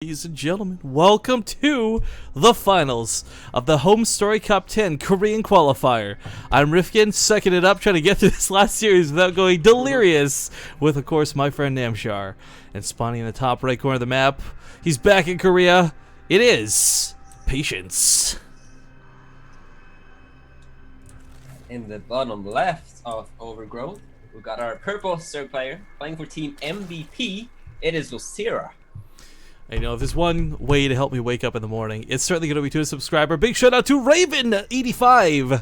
Ladies and gentlemen, welcome to the finals of the HomeStory Cup 10 Korean Qualifier. I'm Rifkin, sucking it up, trying to get through this last series without going delirious, with, of course, my friend Namshar. And spawning in the top right corner of the map, he's back in Korea. It is Patience. In the bottom left of Overgrowth, we've got our purple SC player playing for Team MVP. It is Losira. You know, if there's one way to help me wake up in the morning, it's certainly going to be to a subscriber. Big shout out to Raven85.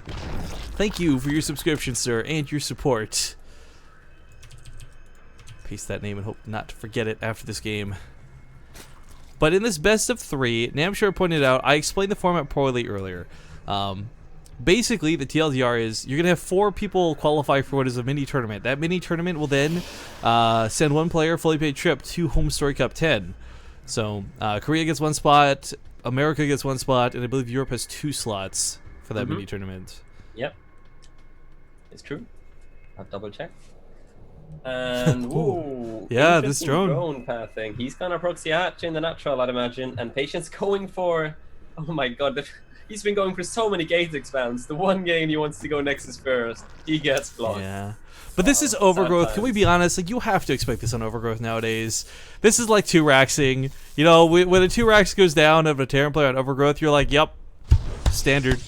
Thank you for your subscription, sir, and your support. Paste that name and hope not to forget it after this game. But in this best of three, Namshar pointed out, I explained the format poorly earlier. Basically, the TLDR is you're going to have 4 people qualify for what is a mini tournament. That mini tournament will then send one player fully paid trip to HomeStory Cup 10. So, Korea gets 1 spot, America gets 1 spot, and I believe Europe has 2 slots for that mini tournament. Yep. It's true. I've double checked. And, whoa. Yeah, this drone pathing. He's gonna proxy hatch in the natural, I'd imagine. And Patience going for, oh my god, he's been going for so many gate expands. The one game he wants to go Nexus first, he gets blocked. Yeah. But this is Overgrowth. Can we be honest? Like, you have to expect this on Overgrowth nowadays. This is like 2-raxing. You know, when a 2-rax goes down of a Terran player on Overgrowth, you're like, yep, standard.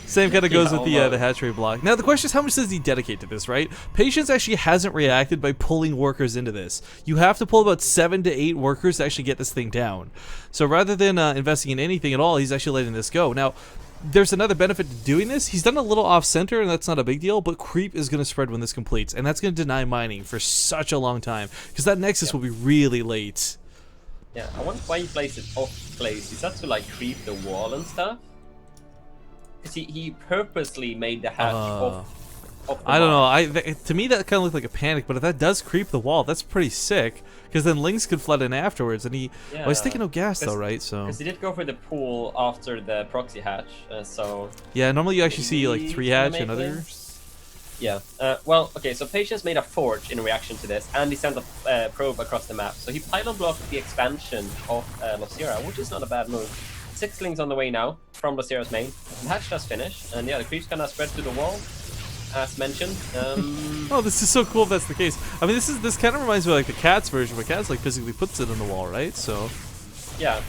Same kind of goes with the hatchery block. Now, the question is, how much does he dedicate to this, right? Patience actually hasn't reacted by pulling workers into this. You have to pull about 7 to 8 workers to actually get this thing down. So rather than investing in anything at all, he's actually letting this go. Now, there's another benefit to doing this. He's done a little off-center, and that's not a big deal, but creep is going to spread when this completes, and that's going to deny mining for such a long time, because that Nexus will be really late. Yeah, I wonder why he plays it off-place. Is that to, like, creep the wall and stuff? Because he purposely made the hatch off the I don't know. To me, that kind of looked like a panic, but if that does creep the wall, that's pretty sick, because then Lynx could flood in afterwards, and well, he's taking no gas, though, right? So because he did go for the pool after the proxy hatch, so... Yeah, normally you actually see, like, 3 hatch and others. Yeah. Well, okay, so Patience made a forge in reaction to this, and he sent a probe across the map. So he pylon blocked the expansion of Losira, which is not a bad move. 6 slings on the way now from Losira's main. The hatch just finished, and yeah, the creep's gonna spread to the wall, as mentioned. Oh, this is so cool if that's the case. I mean, this kind of reminds me of like the Cat's version, where Cat's like physically puts it on the wall, right? So yeah.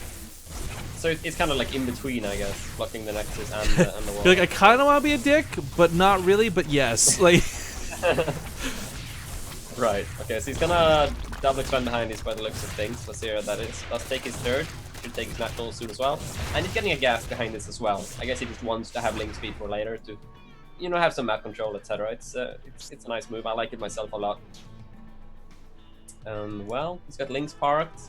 So it's kind of like in between, I guess, blocking the Nexus and the wall. You're like, I kind of want to be a dick, but not really, but yes. Like. Right. Okay, so he's gonna double expand behind this by the looks of things. Losira, that is. Let's take his third. Should take his national soon as well. And he's getting a gas behind this as well. I guess he just wants to have link speed for later to, you know, have some map control, etc. It's a nice move. I like it myself a lot. Well, he's got links parked,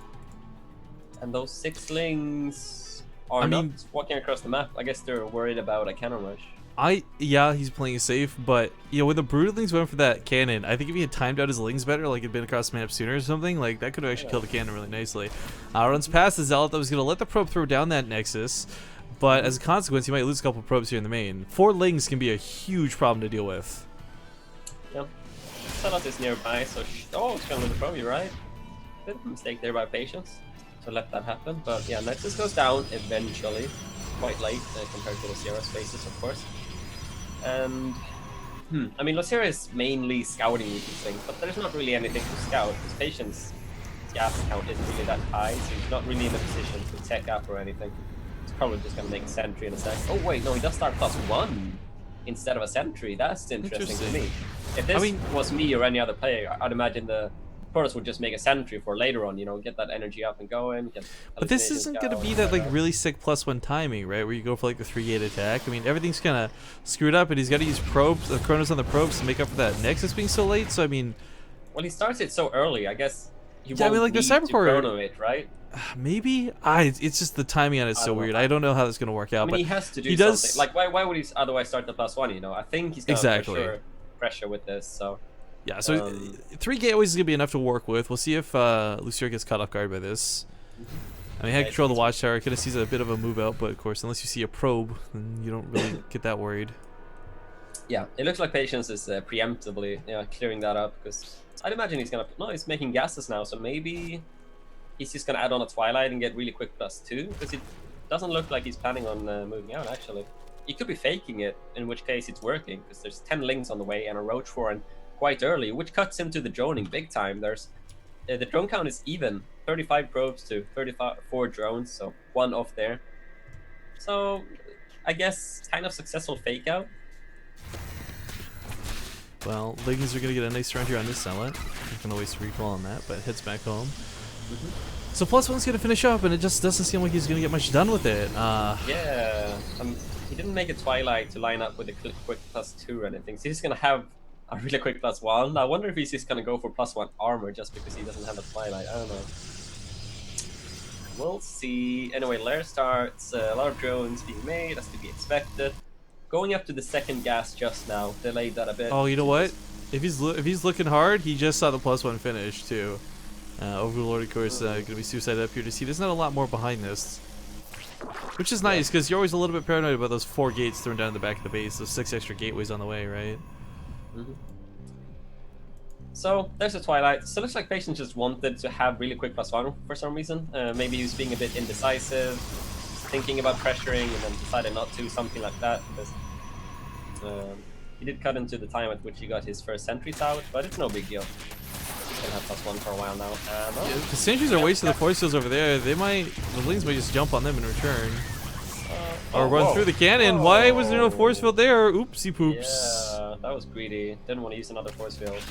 and those 6 links are not walking across the map. I guess they're worried about a cannon rush. Yeah, he's playing it safe, but you know, when the Broodlings went for that cannon, I think if he had timed out his lings better, like it'd been across the map sooner or something, like that could have actually killed the cannon really nicely. Runs past the Zealot that was gonna let the probe throw down that Nexus, but as a consequence, he might lose a couple probes here in the main. 4 lings can be a huge problem to deal with. Yep. Zealot is nearby, so oh, it's gonna lose the probe. You're right. Bit of a mistake there by Patience to let that happen, but yeah, Nexus goes down eventually, quite late compared to Losira's phases, of course. And I mean, Losira is mainly scouting these things, but there's not really anything to scout. His Patience gas count isn't really that high, so he's not really in a position to tech up or anything. He's probably just gonna make a sentry in a sec. Oh wait, no, he does start +1 instead of a sentry. That's interesting to me. If this was me or any other player, I'd imagine the Protoss would just make a sentry for later on, you know, get that energy up and going. But this isn't going to be that like really sick +1 timing, right? Where you go for like the 3-gate attack. I mean, everything's kind of screwed up, and he's got to use probes, chronos on the probes to make up for that Nexus being so late. So I mean, well, he starts it so early. I guess he yeah, won't like the need Cybercore to chrono it, right? Maybe. It's just the timing on it's so weird. I don't know how that's going to work out. I mean, but he has to do something. Like, why would he otherwise start the +1? You know, I think he's going to for sure pressure with this. So. Yeah, so 3-gate always is going to be enough to work with. We'll see if Losira gets caught off guard by this. I mean, I control the watchtower. Kind of sees a bit of a move out, but of course, unless you see a probe, then you don't really get that worried. Yeah, it looks like Patience is preemptively clearing that up, because I'd imagine he's gonna... No, he's making gases now, so maybe he's just gonna add on a Twilight and get really quick +2, because it doesn't look like he's planning on moving out, actually. He could be faking it, in which case it's working, because there's 10 links on the way and a roach foreign quite early, which cuts him to the droning big time. There's the drone count is even, 35 probes to 34 drones, so 1 off there. So I guess kind of successful fake out. Well, Leggings are going to get a nice round here on this Zealot. Not going to waste a recall on that, but heads back home. So +1's going to finish up, and it just doesn't seem like he's going to get much done with it. Yeah, he didn't make a Twilight to line up with a quick +2 or anything, so he's going to have a really quick +1. I wonder if he's just going to go for +1 armor just because he doesn't have a Twilight. I don't know. We'll see. Anyway, Lair starts. A lot of drones being made, as to be expected. Going up to the second gas just now. Delayed that a bit. Oh, you know what? If he's looking hard, he just saw the +1 finish too. Overlord, of course, going to be suicided up here to see. There's not a lot more behind this, which is nice because you're always a little bit paranoid about those 4 gates thrown down in the back of the base. Those 6 extra gateways on the way, right? So there's a Twilight. So it looks like Patience just wanted to have really quick +1 for some reason. Maybe he was being a bit indecisive, thinking about pressuring, and then decided not to, something like that. Because he did cut into the time at which he got his first sentries out, but it's no big deal. He's gonna have +1 for a while now. The sentries are wasting the force fields over there. The Lings might just jump on them in return. Or run through the cannon. Whoa. Why was there no force field there? Oopsie poops. Yeah, that was greedy. Didn't want to use another force field.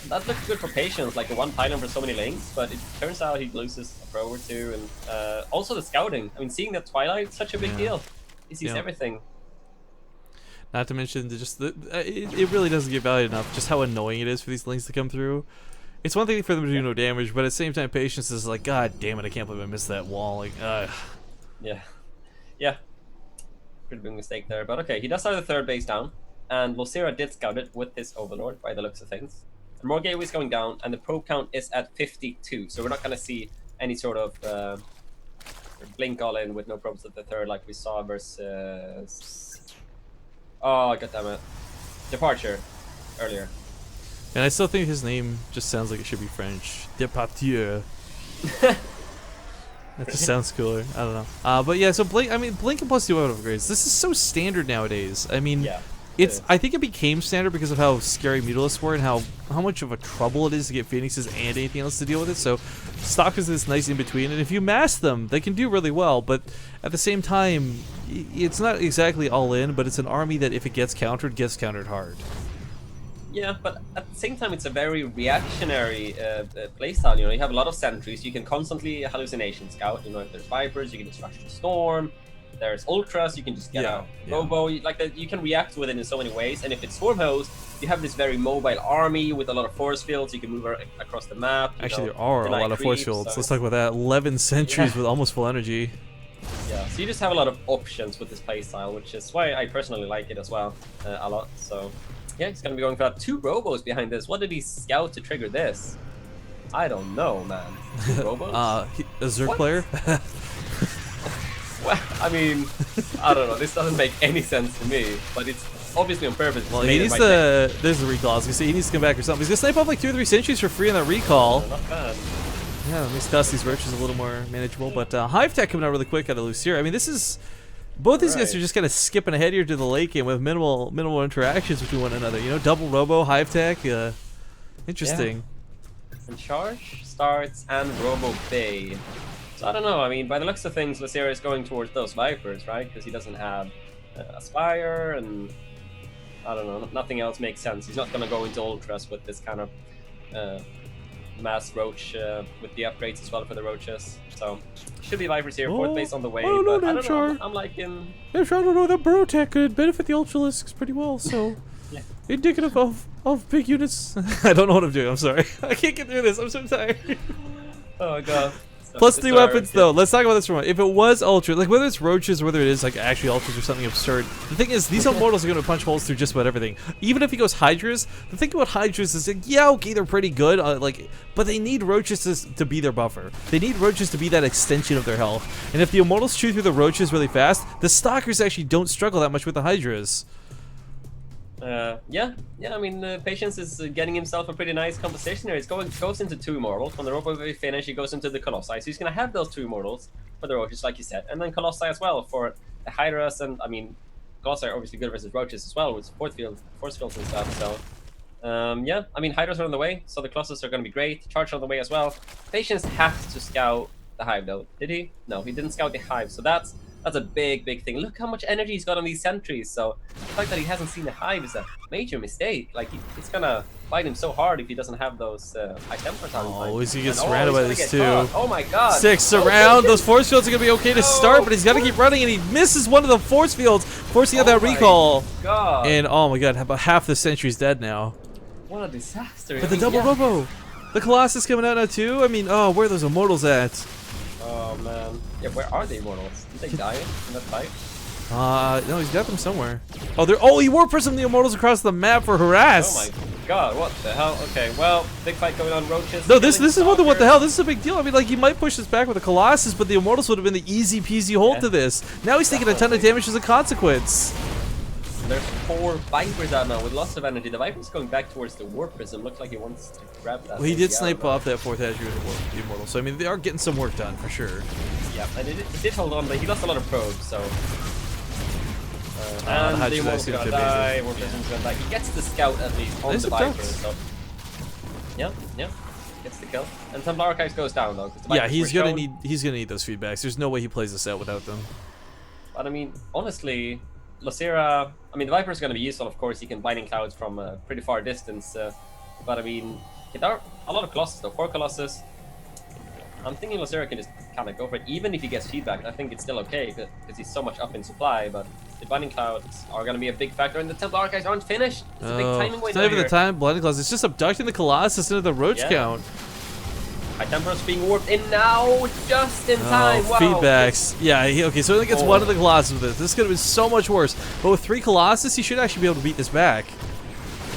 That looked good for Patience, like a 1 pylon for so many links, but it turns out he loses a pro or 2, and also the scouting. I mean, seeing that Twilight, such a big deal. He sees everything. Not to mention, it really doesn't get valued enough, just how annoying it is for these links to come through. It's one thing for them to do no damage, but at the same time, Patience is like, God damn it, I can't believe I missed that wall. Like, Yeah. Pretty big mistake there, but okay, he does have the 3rd base down, and Losira did scout it with his Overlord, by the looks of things. And more gateways going down, and the probe count is at 52, so we're not going to see any sort of blink all in with no probes at the 3rd like we saw versus... Oh, goddammit. Departure earlier. And I still think his name just sounds like it should be French. Departure. That just sounds cooler. I don't know. But yeah, so Blink and +2 auto upgrades. This is so standard nowadays. I mean, I think it became standard because of how scary Mutalisks were and how much of a trouble it is to get Phoenixes and anything else to deal with it. So stock is this nice in between, and if you mass them, they can do really well. But at the same time, it's not exactly all in, but it's an army that if it gets countered hard. Yeah, but at the same time, it's a very reactionary playstyle. You know, you have a lot of sentries. You can constantly hallucination scout. You know, if there's Vipers, you can just rush the storm. If there's Ultras, you can just get out. Robo, like that, you can react with it in so many ways. And if it's Storm Host, you have this very mobile army with a lot of force fields. You can move across the map. Actually, there are a lot of force fields. So let's talk about that. 11 sentries with almost full energy. Yeah, so you just have a lot of options with this playstyle, which is why I personally like it as well a lot. So. Yeah, he's gonna be going for that. 2 robos behind this. What did he scout to trigger this? I don't know, man. 2 robos? A ZerG player? Well, I mean, I don't know. This doesn't make any sense to me, but it's obviously on purpose. Well, he needs to. There's a recall. I was gonna say he needs to come back or something. He's gonna snipe off like 2 or 3 sentries for free on that recall. Not bad. Yeah, let me discuss these roaches a little more manageable. But Hive Tech coming out really quick out of Losira. I mean, this is. Both these guys are just kind of skipping ahead here to the late game with minimal interactions between one another. You know, double Robo, Hive Tech. Interesting. Yeah. And Charge starts and Robo Bay. So I don't know. I mean, by the looks of things, Losira is going towards those Vipers, right? Because he doesn't have Aspire, and I don't know. Nothing else makes sense. He's not going to go into Ultras with this kind of mass Roach with the upgrades as well for the Roaches. So should be Vipers here. 4th base on the way. I don't know, but I don't know. I'm like in. I don't know. That Burrow Tech could benefit the Ultralisks pretty well. So indicative of big units. I don't know what I'm doing. I'm sorry. I can't get through this. I'm so tired. Oh god. +3 weapons though. Let's talk about this for a moment. If it was Ultra, like whether it's Roaches or whether it is like actually Ultras or something absurd, the thing is these Immortals are going to punch holes through just about everything. Even if he goes Hydras, the thing about Hydras is like, yeah, okay, they're pretty good, but they need Roaches to be their buffer. They need Roaches to be that extension of their health. And if the Immortals chew through the Roaches really fast, the Stalkers actually don't struggle that much with the Hydras. Yeah. I mean, Patience is getting himself a pretty nice composition here. He goes into 2 immortals. When the robot will finish, he goes into the Colossi. So he's gonna have those 2 immortals for the roaches, like you said, and then Colossi as well for the Hydras. And I mean, Colossi are obviously good versus roaches as well with force fields and stuff. So. Yeah, I mean, Hydras are on the way, so the Colossus are going to be great. Charge on the way as well. Patience has to scout the Hive, though. Did he? No, he didn't scout the Hive, so that's a big thing. Look how much energy he's got on these sentries, so the fact that he hasn't seen the Hive is a major mistake. Like, it's going to bite him so hard if he doesn't have those high temper time. Oh, is he get surrounded by this too? Caught. Oh my god. 6 surround. Those force fields are going to be okay to start, but he's got to keep running, and he misses one of the force fields, forcing out that recall. God. And oh my god, about half the sentry's dead now. What a disaster. But the double robo. The Colossus coming out now too? I mean, oh, where are those immortals at? Oh man. Yeah, where are the immortals? Did they die in that fight? No, he's got them somewhere. Oh, he warp prismed the immortals across the map for harass. Oh my god, what the hell? Okay, well, big fight going on, roaches. No, this is what the hell. This is a big deal. I mean, like, he might push this back with the Colossus, but the immortals would have been the easy peasy hold to this. Now he's taking a ton of damage as a consequence. There's 4 Vipers out now with lots of energy. The Viper's going back towards the Warp Prism. Looks like he wants to grab that. Well, he did snipe off that 4th attribute of the Immortal, so I mean, they are getting some work done for sure. Yeah, and it did hold on, but he lost a lot of probes, so. And the Immortal's gonna die, Warp Prism's gonna die. He gets the Scout at least on the Viper, so. Yeah, gets the kill. And Templar Archives goes down though. Yeah, he's gonna need those feedbacks. There's no way he plays this out without them. But I mean, honestly, Losira, I mean, the Viper is going to be useful, of course. He can Blinding Clouds from a pretty far distance. But I mean, there are a lot of Colossus, though. 4 Colossus. I'm thinking Losira can just kind of go for it. Even if he gets feedback, I think it's still okay because he's so much up in supply. But the Blinding Clouds are going to be a big factor. And the Templar Archives aren't finished. It's a big timing window. It's not even the time Blinding Clouds. It's just abducting the Colossus into the roach count. High Temper's being warped in now, just in time. Wow. Feedbacks. Yeah, okay, so he only gets 1 of the Colossus with this. This could have been so much worse. But with 3 Colossus, he should actually be able to beat this back.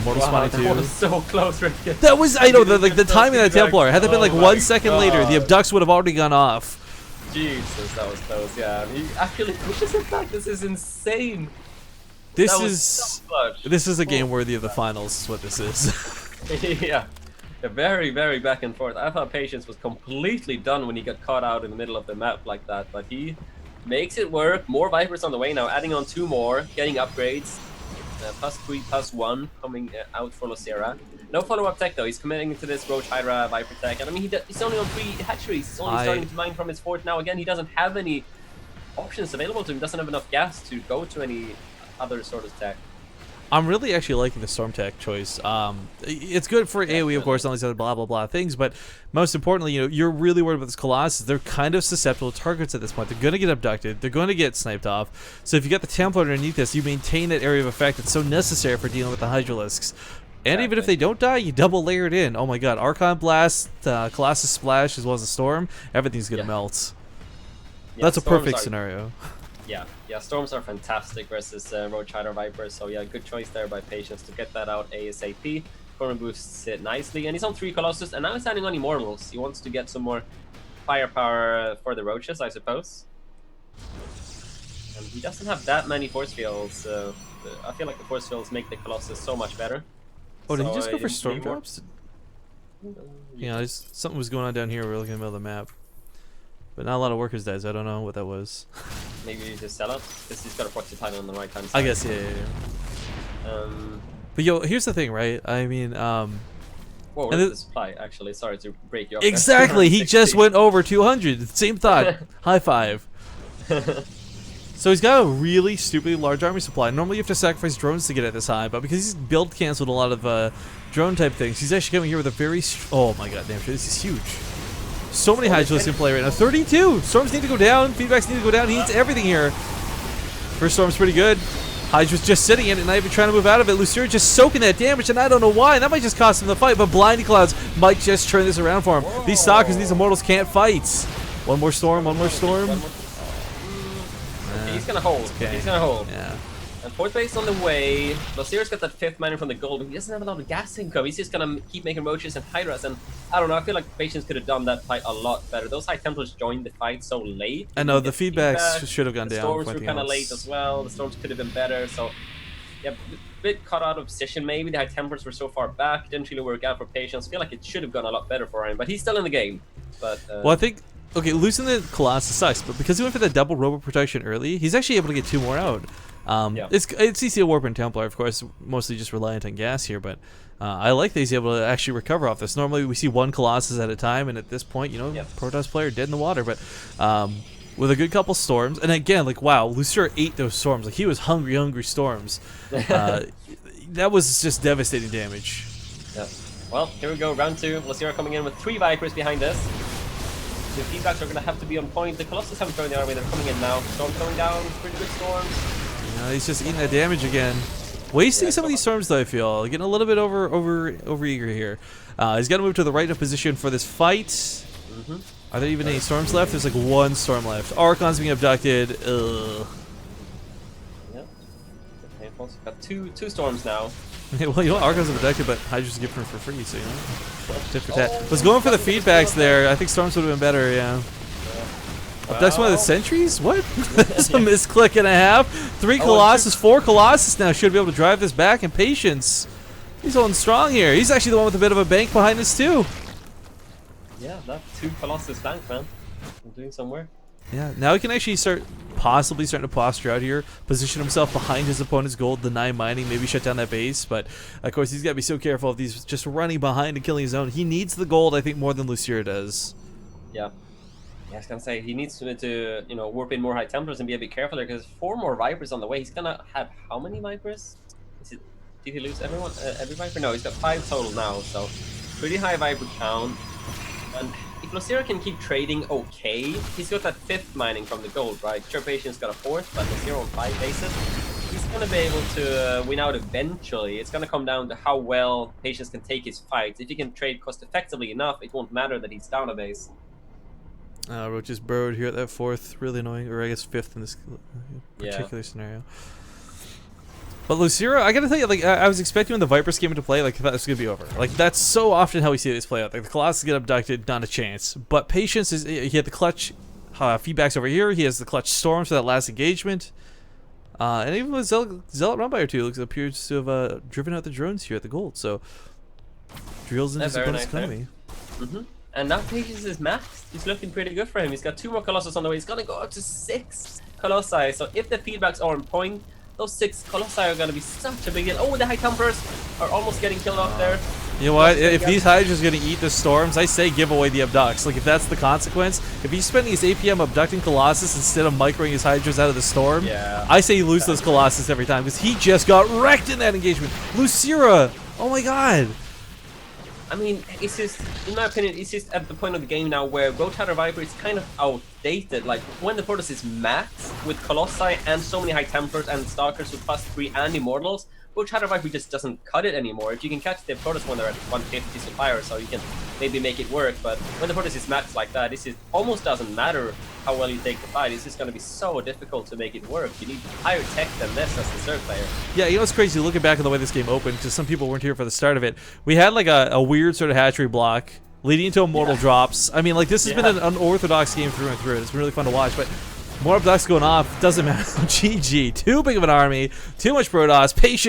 Immortal spawning too. That was so close right there. That was, I know, the timing of that Templar. Had it been like 1 second later, the abducts would have already gone off. Jesus, that was close, yeah. He actually pushes it back. This is insane. This is a game worthy of the finals, is what this is. Yeah. Very, very back and forth. I thought Patience was completely done when he got caught out in the middle of the map like that, but he makes it work. More Vipers on the way now, adding on 2 more, getting upgrades. +3, +1 coming out for Losira. No follow-up tech though. He's committing to this Roach Hydra Viper tech, and I mean he's only on 3 hatcheries. He's only starting to mine from his 4th now. Again, he doesn't have any options available to him. He doesn't have enough gas to go to any other sort of tech. I'm really actually liking the Storm Tech choice. It's good for AoE, of course, and all these other blah blah blah things, but most importantly, you know, you're really worried about this Colossus. They're kind of susceptible to targets at this point. They're going to get abducted. They're going to get sniped off. So if you got the Templar underneath this, you maintain that area of effect that's so necessary for dealing with the Hydralisks. And even if they don't die, you double layer it in. Oh my god, Archon Blast, Colossus Splash, as well as the Storm, everything's going to melt. That's a perfect scenario. Yeah, Storms are fantastic versus Roach Hydra Vipers, so yeah, good choice there by Patience to get that out ASAP. Corner boosts it nicely, and he's on 3 Colossus, and now he's standing on Immortals. He wants to get some more firepower for the Roaches, I suppose. And he doesn't have that many force fields. I feel like the force fields make the Colossus so much better. Oh, did he just go for Storm Drops? Yeah, something was going on down here. We were looking in the middle of the map. But not a lot of workers died, so I don't know what that was. Maybe you just sell it? Because he's got a proxy title on the right hand side. I guess, yeah. But yo, here's the thing, right? I mean, what was the supply, actually? Sorry to break you off. Exactly! He just went over 200. Same thought. High five. So he's got a really stupidly large army supply. Normally you have to sacrifice drones to get it this high, but because he's build canceled a lot of drone type things, he's actually coming here with a very... Oh my god, damn, this is huge. So many Hydralisks in play right now. 32! Storms need to go down. Feedbacks need to go down. He needs everything here. First Storm's pretty good. Hydra's just sitting in it, not even trying to move out of it. Losira just soaking that damage, and I don't know why. That might just cost him the fight, but Blinding Clouds might just turn this around for him. Whoa. These Stalkers, these Immortals can't fight. One more Storm, one more Storm. He's gonna hold. Okay. He's gonna hold. Yeah. And 4th base on the way. Losira's got that 5th miner from the gold, but he doesn't have a lot of gas income. He's just gonna keep making Roaches and Hydras, and I don't know, I feel like Patience could have done that fight a lot better. Those High Templars joined the fight so late. I know, the feedbacks should have gone down. The Storms were kind of late as well. The Storms could have been better, so yeah, bit caught out of position maybe. The high tempers were so far back, didn't really work out for Patience. Feel like it should have gone a lot better for him, but he's still in the game. But well, I think okay, losing the Colossus sucks, but because he went for that double robo protection early, he's actually able to get 2 more out. Yeah. It's CC Warp and Templar, of course, mostly just reliant on gas here, but I like that he's able to actually recover off this. Normally we see 1 Colossus at a time, and at this point, you know, Protoss player dead in the water, but with a good couple storms, and again, like, wow, Losira ate those storms. Like, he was hungry storms. That was just devastating damage. Yeah. Well, here we go, round 2. Losira coming in with 3 Vipers behind us. The feedbacks are going to have to be on point. The Colossus haven't thrown the army, they're coming in now. Storm going down, pretty good storms. He's just eating that damage again. Wasting some of these storms, though, I feel. Getting a little bit over eager here. He's got to move to the right of position for this fight. Are there even any storms left? There's like 1 storm left. Archon's being abducted. Ugh. Yeah. Painful. Got two storms now. Well, you know, Archon's abducted, but Hydra's given for free, so you know. Tit for tat. Was going for the feedbacks there. I think storms would have been better, yeah. Abducts one of the sentries? What? That's a misclick and a half. 3 Colossus, 4 Colossus now. Should be able to drive this back in Patience. He's holding strong here. He's actually the one with a bit of a bank behind us, too. Yeah, that 2 Colossus bank, man. I'm doing some work. Yeah, now he can actually possibly starting to posture out here, position himself behind his opponent's gold, deny mining, maybe shut down that base, but of course he's got to be so careful if he's just running behind and killing his own. He needs the gold, I think, more than Losira does. Yeah. Yeah, I was gonna say he needs to you know, warp in more high templars and be a bit careful there, because 4 more Vipers on the way. He's gonna have how many Vipers? Did he lose everyone? Every Viper? No, he's got 5 total now, so pretty high Viper count. And if Losira can keep trading okay, he's got that 5th mining from the gold, right? Sure, Patience got a 4th, but Losira on 5 bases. He's gonna be able to win out eventually. It's gonna come down to how well Patience can take his fights. If he can trade cost effectively enough, it won't matter that he's down a base. Roach is burrowed here at that 4th, really annoying, or I guess 5th in this particular scenario. But Losira, I gotta tell you, like, I was expecting when the Vipers came into play, like, I thought this was gonna be over. Like, that's so often how we see this play out. Like, the Colossus get abducted, not a chance. But Patience is, he had the clutch feedbacks over here. He has the clutch storms for that last engagement. And even with Zealot Runby or 2, appears to have driven out the drones here at the gold. So, drills in his opponent's economy. And now Patience is maxed. He's looking pretty good for him. He's got 2 more Colossus on the way. He's gonna go up to 6 Colossi. So if the feedbacks are on point, those 6 Colossi are gonna be such a big deal. Oh, the high templars are almost getting killed off there. You know what? If these Hydra's gonna eat the storms, I say give away the abducts. Like, if that's the consequence, if he's spending his APM abducting Colossus instead of microing his Hydras out of the storm, I say you lose those Colossus every time, because he just got wrecked in that engagement. Losira! Oh my god! I mean, it's just, in my opinion, it's just at the point of the game now where Roach Rider Viper is kind of outdated. Like, when the Protoss is maxed with Colossi and so many High Templars and Stalkers with +3 and Immortals, Roach Rider Viper just doesn't cut it anymore. If you can catch the Protoss when they're at 150 supplier, so you can maybe make it work, but when the Protoss is maxed like that, this is almost doesn't matter how well you take the fight. It's just going to be so difficult to make it work. You need higher tech than this as the third player. Yeah, you know what's crazy? Looking back at the way this game opened, because some people weren't here for the start of it, we had like a weird sort of hatchery block leading into Immortal drops. I mean, like, this has been an unorthodox game through and through. It's been really fun to watch, but more abducts going off, doesn't matter. GG. Too big of an army, too much Protoss, patience.